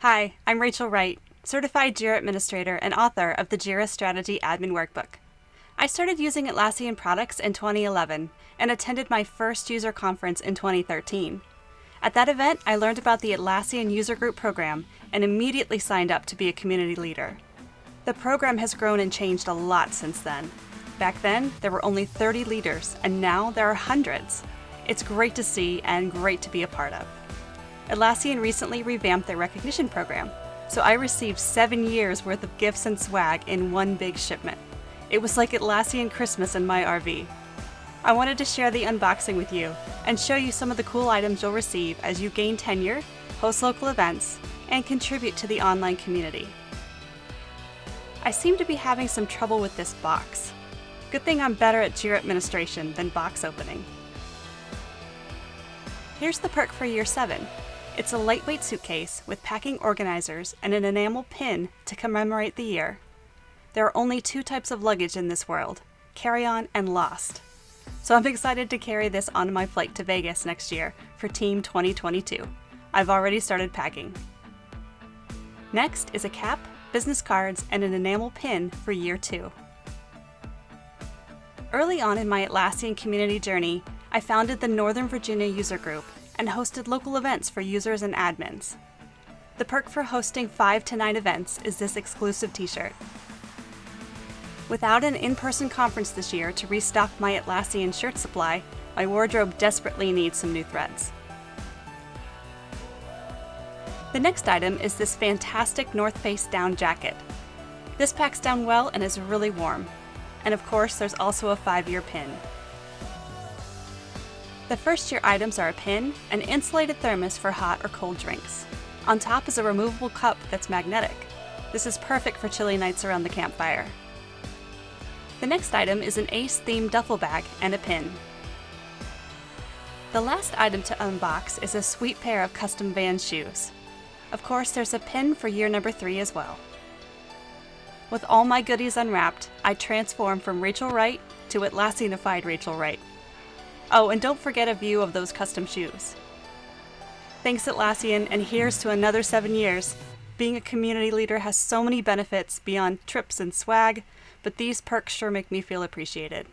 Hi, I'm Rachel Wright, Certified Jira Administrator and author of the Jira Strategy Admin Workbook. I started using Atlassian products in 2011 and attended my first user conference in 2013. At that event, I learned about the Atlassian User Group program and immediately signed up to be a community leader. The program has grown and changed a lot since then. Back then, there were only 30 leaders, and now there are hundreds. It's great to see and great to be a part of. Atlassian recently revamped their recognition program, so I received 7 years worth of gifts and swag in one big shipment. It was like Atlassian Christmas in my RV. I wanted to share the unboxing with you and show you some of the cool items you'll receive as you gain tenure, host local events, and contribute to the online community. I seem to be having some trouble with this box. Good thing I'm better at Jira administration than box opening. Here's the perk for Year 7. It's a lightweight suitcase with packing organizers and an enamel pin to commemorate the year. There are only 2 types of luggage in this world, carry-on and lost. So I'm excited to carry this on my flight to Vegas next year for Team 2022. I've already started packing. Next is a cap, business cards, and an enamel pin for Year 2. Early on in my Atlassian community journey, I founded the Northern Virginia User Group and hosted local events for users and admins. The perk for hosting 5 to 9 events is this exclusive t-shirt. Without an in-person conference this year to restock my Atlassian shirt supply, my wardrobe desperately needs some new threads. The next item is this fantastic North Face down jacket. This packs down well and is really warm. And of course, there's also a 5-year pin. The first year items are a pin, an insulated thermos for hot or cold drinks. On top is a removable cup that's magnetic. This is perfect for chilly nights around the campfire. The next item is an ACE-themed duffel bag and a pin. The last item to unbox is a sweet pair of custom Vans shoes. Of course, there's a pin for year number 3 as well. With all my goodies unwrapped, I transformed from Rachel Wright to Atlassianified Rachel Wright. Oh, and don't forget a view of those custom shoes. Thanks Atlassian, and here's to another 7 years. Being a community leader has so many benefits beyond trips and swag, but these perks sure make me feel appreciated.